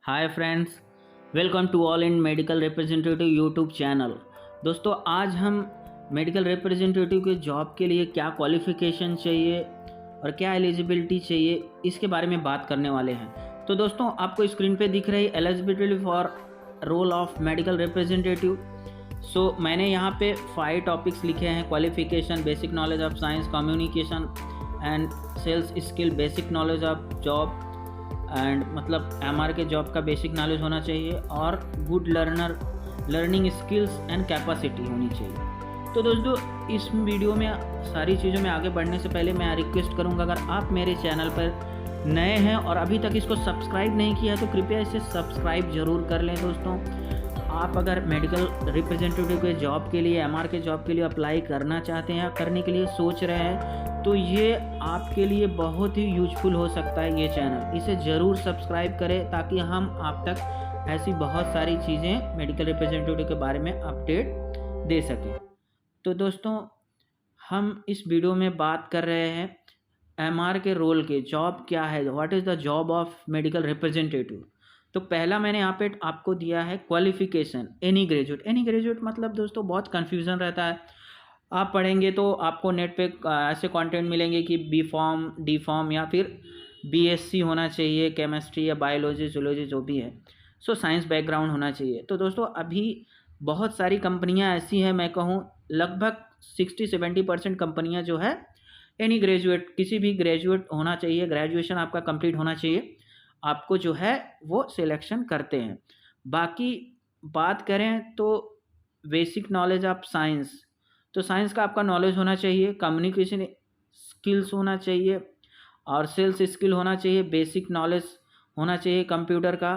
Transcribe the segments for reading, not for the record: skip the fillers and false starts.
Hi friends, welcome to all in medical representative YouTube channel. दोस्तों, आज हम medical representative के जॉब के लिए क्या क्वालिफ़िकेशन चाहिए और क्या एलिजिबिलिटी चाहिए, इसके बारे में बात करने वाले हैं। तो दोस्तों, आपको स्क्रीन पे दिख रही eligibility for role of medical representative. मैंने यहाँ पे 5 टॉपिक्स लिखे हैं: qualification, basic knowledge of science, communication and sales skill, basic knowledge of job and मतलब एमआर के जॉब का बेसिक नॉलेज होना चाहिए, और good learning skills and capacity होनी चाहिए। तो दोस्तों, इस वीडियो में सारी चीज़ों में आगे बढ़ने से पहले मैं रिक्वेस्ट करूंगा, अगर आप मेरे चैनल पर नए हैं और अभी तक इसको सब्सक्राइब नहीं किया है तो कृपया इसे सब्सक्राइब ज़रूर कर लें। दोस्तों, आप अगर मेडिकल रिप्रेजेंटेटिव के जॉब के लिए, एमआर के जॉब के लिए अप्लाई करना चाहते हैं या करने के लिए सोच रहे हैं, तो ये आपके लिए बहुत ही यूजफुल हो सकता है ये चैनल। इसे ज़रूर सब्सक्राइब करें ताकि हम आप तक ऐसी बहुत सारी चीज़ें मेडिकल रिप्रेजेंटेटिव के बारे में अपडेट दे सकें। तो दोस्तों, हम इस वीडियो में बात कर रहे हैं एमआर के रोल के, जॉब क्या है, what is the job of medical representative. तो पहला मैंने यहाँ पे आपको दिया है qualification, any graduate. Any graduate मतलब दोस्तों बहुत कन्फ्यूज़न रहता है। आप पढ़ेंगे तो आपको नेट पे ऐसे कंटेंट मिलेंगे कि बी फॉर्म, डी फॉर्म या फिर बीएससी होना चाहिए, केमिस्ट्री या बायोलॉजी, जूलॉजी जो भी है, साइंस बैकग्राउंड होना चाहिए। तो दोस्तों, अभी बहुत सारी कंपनियां ऐसी हैं, मैं कहूँ लगभग 60-70% कंपनियां जो है एनी ग्रेजुएट, किसी भी ग्रेजुएट होना चाहिए, ग्रेजुएशन आपका कंप्लीट होना चाहिए, आपको जो है वो सिलेक्शन करते हैं। बाकी बात करें तो बेसिक नॉलेज ऑफ साइंस, तो साइंस का आपका नॉलेज होना चाहिए, कम्युनिकेशन स्किल्स होना चाहिए और सेल्स स्किल होना चाहिए, बेसिक नॉलेज होना चाहिए कंप्यूटर का,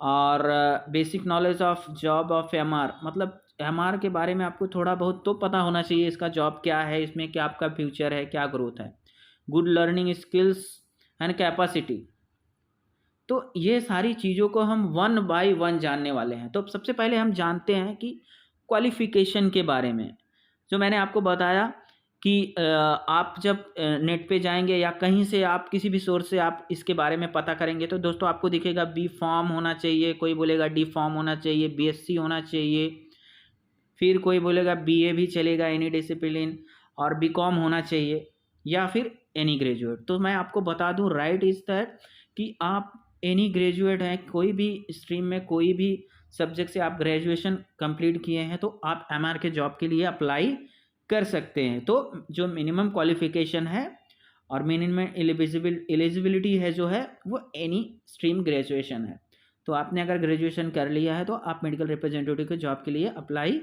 और basic knowledge of job of MR, मतलब एमआर के बारे में आपको थोड़ा बहुत तो पता होना चाहिए, इसका जॉब क्या है, इसमें क्या आपका फ्यूचर है, क्या ग्रोथ है, good learning skills and capacity. तो ये सारी चीज़ों को हम वन बाय वन जानने वाले हैं। तो सबसे पहले हम जानते हैं कि क्वालिफ़िकेशन के बारे में। जो मैंने आपको बताया कि आप जब नेट पे जाएंगे या कहीं से आप किसी भी सोर्स से आप इसके बारे में पता करेंगे तो दोस्तों आपको दिखेगा बी फॉर्म होना चाहिए, कोई बोलेगा डी फॉर्म होना चाहिए, बीएससी होना चाहिए, फिर कोई बोलेगा बीए भी चलेगा, एनी डिसिप्लिन, और बीकॉम होना चाहिए, या फिर एनी ग्रेजुएट। तो मैं आपको बता दूं, राइट इज़ दैट कि आप एनी ग्रेजुएट हैं, कोई भी स्ट्रीम में, कोई भी सब्जेक्ट से आप ग्रेजुएशन कंप्लीट किए हैं तो आप एमआर के जॉब के लिए अप्लाई कर सकते हैं। तो जो मिनिमम क्वालिफिकेशन है और मिनिमम एलिजिबिलिटी है जो है वो एनी स्ट्रीम ग्रेजुएशन है। तो आपने अगर ग्रेजुएशन कर लिया है तो आप मेडिकल रिप्रेजेंटेटिव के जॉब के लिए अप्लाई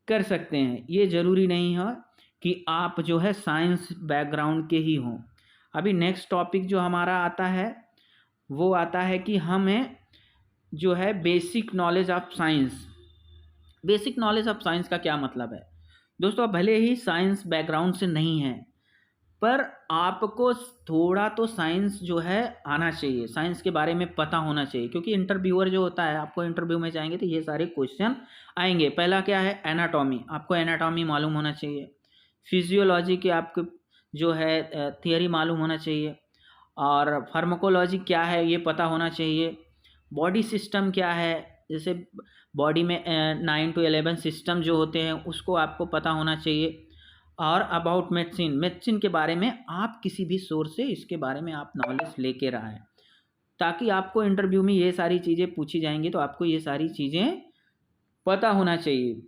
कर सकते हैं। ये ज़रूरी नहीं है कि आप जो है साइंस बैकग्राउंड के ही हों। अभी नेक्स्ट टॉपिक जो हमारा आता है वो आता है कि हमें जो है basic knowledge of science. Basic knowledge of science का क्या मतलब है दोस्तों? भले ही साइंस बैकग्राउंड से नहीं है, पर आपको थोड़ा तो साइंस जो है आना चाहिए, साइंस के बारे में पता होना चाहिए, क्योंकि इंटरव्यूअर जो होता है, आपको इंटरव्यू में जाएंगे तो ये सारे क्वेश्चन आएंगे। पहला क्या है? एनाटॉमी, आपको एनाटॉमी मालूम होना चाहिए। फिजियोलॉजी की आपको जो है थियरी मालूम होना चाहिए, और फार्माकोलॉजी क्या है ये पता होना चाहिए। बॉडी सिस्टम क्या है, जैसे बॉडी में 9 to 11 सिस्टम जो होते हैं उसको आपको पता होना चाहिए। और अबाउट मेडिसिन के बारे में आप किसी भी सोर्स से इसके बारे में आप नॉलेज लेके रहा है, ताकि आपको इंटरव्यू में ये सारी चीज़ें पूछी जाएंगी तो आपको ये सारी चीज़ें पता होना चाहिए।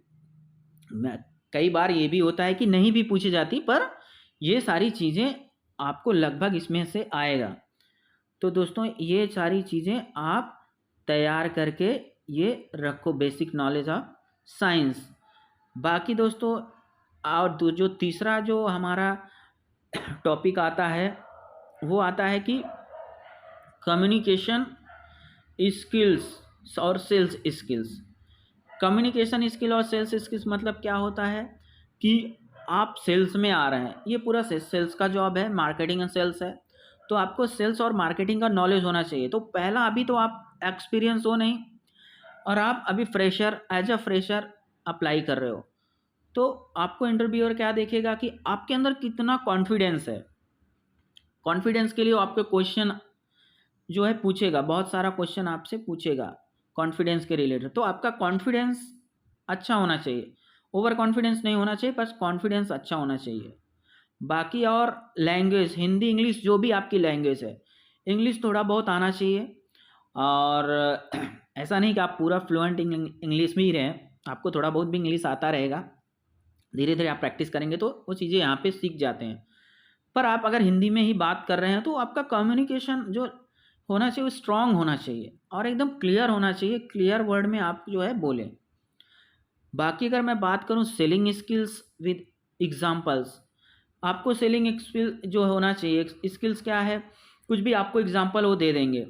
कई बार ये भी होता है कि नहीं भी पूछी जाती, पर ये सारी चीज़ें आपको लगभग इसमें से आएगा। तो दोस्तों, ये सारी चीज़ें आप तैयार करके ये रखो, बेसिक नॉलेज ऑफ साइंस। बाकी दोस्तों, और जो तीसरा जो हमारा टॉपिक आता है वो आता है कि कम्युनिकेशन स्किल्स और सेल्स स्किल्स। कम्युनिकेशन स्किल और सेल्स स्किल्स मतलब क्या होता है कि आप सेल्स में आ रहे हैं, ये पूरा सेल्स का जॉब है, मार्केटिंग एंड सेल्स है, तो आपको सेल्स और मार्केटिंग का नॉलेज होना चाहिए। तो पहला, अभी तो आप एक्सपीरियंस हो नहीं और आप अभी fresher, as a fresher apply कर रहे हो, तो आपको इंटरव्यूअर क्या देखेगा कि आपके अंदर कितना कॉन्फिडेंस है। कॉन्फिडेंस के लिए आपके क्वेश्चन जो है पूछेगा, बहुत सारा क्वेश्चन आपसे पूछेगा कॉन्फिडेंस के रिलेटेड। तो आपका कॉन्फिडेंस अच्छा होना चाहिए, ओवर कॉन्फिडेंस नहीं होना चाहिए, बस कॉन्फिडेंस अच्छा होना चाहिए। बाकी और लैंग्वेज, हिंदी इंग्लिश जो भी आपकी लैंग्वेज है, इंग्लिश थोड़ा बहुत आना चाहिए। और ऐसा नहीं कि आप पूरा फ्लुएंट इंग्लिश में ही रहें, आपको थोड़ा बहुत भी इंग्लिश आता रहेगा, धीरे धीरे आप प्रैक्टिस करेंगे तो वो चीज़ें यहाँ पे सीख जाते हैं। पर आप अगर हिंदी में ही बात कर रहे हैं तो आपका कम्युनिकेशन जो होना चाहिए वो स्ट्रांग होना चाहिए और एकदम क्लियर होना चाहिए, क्लियर वर्ड में आप जो है बोलें। बाकी अगर मैं बात करूँ सेलिंग स्किल्स विद एग्जांपल्स, आपको सेलिंग स्किल जो होना चाहिए, स्किल्स क्या है, कुछ भी आपको एग्जांपल वो दे देंगे,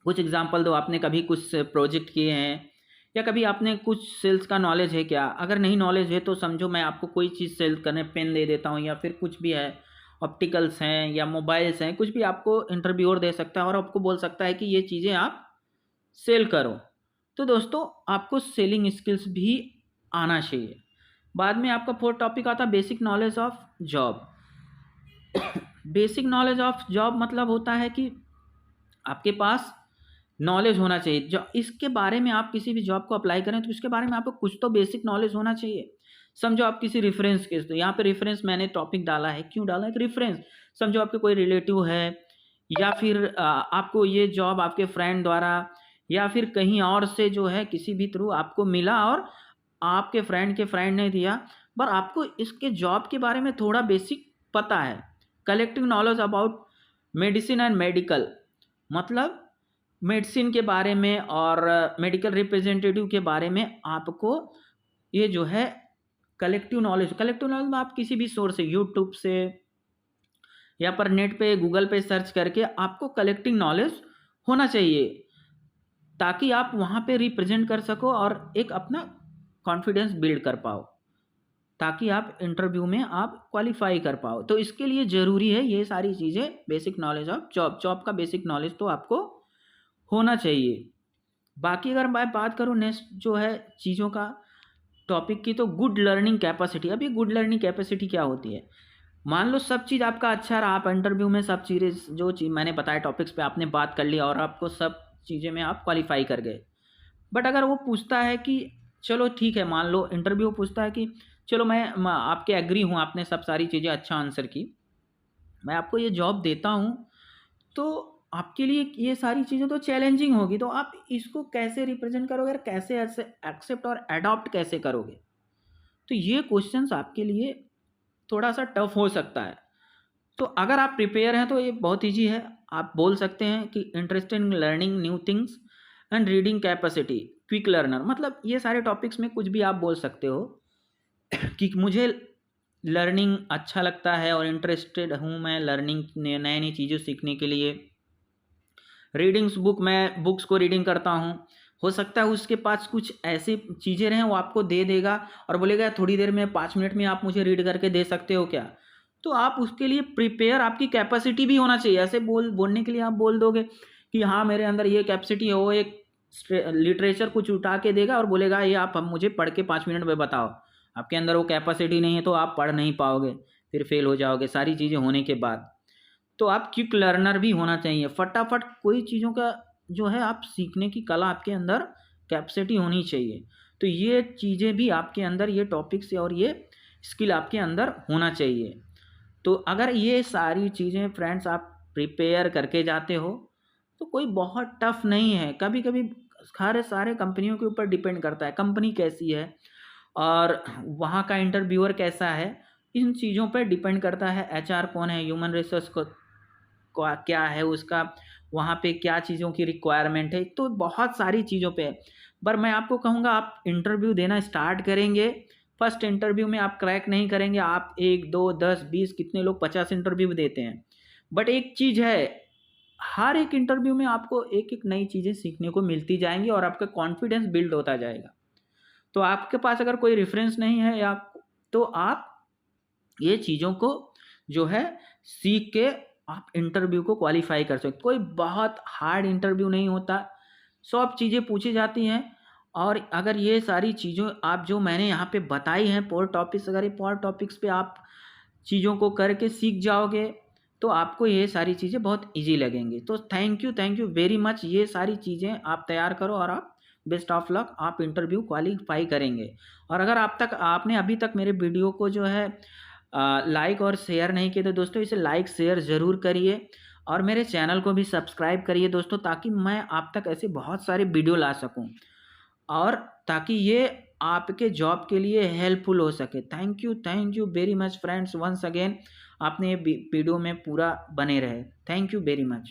कुछ एग्जांपल दो, आपने कभी कुछ प्रोजेक्ट किए हैं या कभी आपने कुछ सेल्स का नॉलेज है क्या? अगर नहीं नॉलेज है तो समझो मैं आपको कोई चीज़ सेल करने पेन दे देता हूँ या फिर कुछ भी है, ऑप्टिकल्स हैं या मोबाइल्स हैं, कुछ भी आपको इंटरव्यूअर दे सकता है और आपको बोल सकता है कि ये चीज़ें आप सेल करो। तो दोस्तों आपको सेलिंग स्किल्स भी आना चाहिए। बाद में आपका फोर्थ टॉपिक आता है basic knowledge of job. Basic knowledge of job मतलब होता है कि आपके पास नॉलेज होना चाहिए, जो इसके बारे में आप किसी भी जॉब को अप्लाई करें तो इसके बारे में आपको कुछ तो बेसिक नॉलेज होना चाहिए। समझो आप किसी रेफरेंस के, तो यहाँ पे रेफरेंस मैंने टॉपिक डाला है, क्यों डाला है कि रेफरेंस, समझो आपके कोई रिलेटिव है या फिर आपको ये जॉब आपके फ्रेंड द्वारा या फिर कहीं और से जो है किसी भी थ्रू आपको मिला और आपके फ्रेंड ने दिया, पर आपको इसके जॉब के बारे में थोड़ा बेसिक पता है। Collective knowledge about medicine and medical, मतलब मेडिसिन के बारे में और मेडिकल रिप्रेजेंटेटिव के बारे में आपको ये जो है कलेक्टिव नॉलेज में आप किसी भी सोर्स से, यूट्यूब से या पर नेट पे गूगल पे सर्च करके आपको कलेक्टिव नॉलेज होना चाहिए ताकि आप वहाँ पे रिप्रेजेंट कर सको और एक अपना कॉन्फिडेंस बिल्ड कर पाओ, ताकि आप इंटरव्यू में आप क्वालिफाई कर पाओ। तो इसके लिए ज़रूरी है ये सारी चीज़ें, बेसिक नॉलेज ऑफ जॉब का बेसिक नॉलेज तो आपको होना चाहिए। बाकी अगर मैं बात करूँ नेक्स्ट जो है चीज़ों का टॉपिक की, तो गुड लर्निंग कैपेसिटी। अब ये गुड लर्निंग कैपेसिटी क्या होती है? मान लो सब चीज़ आपका अच्छा रहा, आप इंटरव्यू में सब चीज़ें जो चीज़ मैंने बताया टॉपिक्स पे आपने बात कर लिया और आपको सब चीज़ें में आप क्वालिफाई कर गए, बट अगर वो पूछता है कि चलो ठीक है, मान लो इंटरव्यू पूछता है कि चलो मैं आपके एग्री हूँ, आपने सब सारी चीज़ें अच्छा आंसर की, मैं आपको ये जॉब देता हूँ, तो आपके लिए ये सारी चीज़ें तो चैलेंजिंग होगी, तो आप इसको कैसे रिप्रेजेंट करोगे और कैसे ऐसे एक्सेप्ट और अडॉप्ट कैसे करोगे? तो ये क्वेश्चंस आपके लिए थोड़ा सा टफ हो सकता है। तो अगर आप प्रिपेयर हैं तो ये बहुत ईजी है, आप बोल सकते हैं कि interested in learning new things and reading capacity, quick learner, मतलब ये सारे टॉपिक्स में कुछ भी आप बोल सकते हो कि मुझे लर्निंग अच्छा लगता है और इंटरेस्टेड हूँ मैं लर्निंग नई नई चीज़ें सीखने के लिए। रीडिंग्स बुक, मैं बुक्स को रीडिंग करता हूँ। हो सकता है उसके पास कुछ ऐसी चीज़ें रहें वो आपको दे देगा और बोलेगा थोड़ी देर में 5 मिनट में आप मुझे रीड करके दे सकते हो क्या? तो आप उसके लिए प्रिपेयर, आपकी कैपेसिटी भी होना चाहिए। ऐसे बोलने के लिए आप बोल दोगे कि हाँ मेरे अंदर ये कैपेसिटी है, वो एक लिटरेचर कुछ उठा के देगा और बोलेगा ये आप मुझे पढ़ के 5 मिनट में बताओ। आपके अंदर वो कैपेसिटी नहीं है तो आप पढ़ नहीं पाओगे, फिर फेल हो जाओगे सारी चीज़ें होने के बाद। तो आप क्विक लर्नर भी होना चाहिए, फटाफट कोई चीज़ों का जो है आप सीखने की कला आपके अंदर कैपेसिटी होनी चाहिए। तो ये चीज़ें भी आपके अंदर, ये टॉपिक्स और ये स्किल आपके अंदर होना चाहिए। तो अगर ये सारी चीज़ें फ्रेंड्स आप प्रिपेयर करके जाते हो तो कोई बहुत टफ नहीं है। कभी कभी सारे कंपनियों के ऊपर डिपेंड करता है कंपनी कैसी है और वहाँ का इंटरव्यूअर कैसा है, इन चीज़ों पर डिपेंड करता है। एचआर कौन है, ह्यूमन रिसोर्स को क्या है उसका, वहाँ पे क्या चीज़ों की रिक्वायरमेंट है, तो बहुत सारी चीज़ों पे है। पर मैं आपको कहूँगा आप इंटरव्यू देना स्टार्ट करेंगे, फर्स्ट इंटरव्यू में आप क्रैक नहीं करेंगे, आप 1 2 10 20 कितने लोग 50 इंटरव्यू देते हैं, बट एक चीज़ है, हर एक इंटरव्यू में आपको एक एक नई चीज़ें सीखने को मिलती जाएंगी और आपका कॉन्फिडेंस बिल्ड होता जाएगा। तो आपके पास अगर कोई रेफरेंस नहीं है या तो आप ये चीज़ों को जो है सीख के आप इंटरव्यू को क्वालिफाई कर सकते। कोई बहुत हार्ड इंटरव्यू नहीं होता, सब चीज़ें पूछी जाती हैं और अगर ये सारी चीज़ों आप जो मैंने यहाँ पे बताई हैं 4 टॉपिक्स, अगर ये 4 टॉपिक्स पे आप चीज़ों को करके सीख जाओगे तो आपको ये सारी चीज़ें बहुत ईजी लगेंगी। तो थैंक यू वेरी मच। ये सारी चीज़ें आप तैयार करो और आप बेस्ट ऑफ लक, आप इंटरव्यू क्वालिफाई करेंगे। और अगर आपने अभी तक मेरे वीडियो को जो है लाइक और शेयर नहीं किए तो दोस्तों इसे लाइक शेयर ज़रूर करिए और मेरे चैनल को भी सब्सक्राइब करिए दोस्तों, ताकि मैं आप तक ऐसे बहुत सारे वीडियो ला सकूं और ताकि ये आपके जॉब के लिए हेल्पफुल हो सके। Thank you very much friends once again. आपने ये वीडियो में पूरा बने रहे। Thank you very much.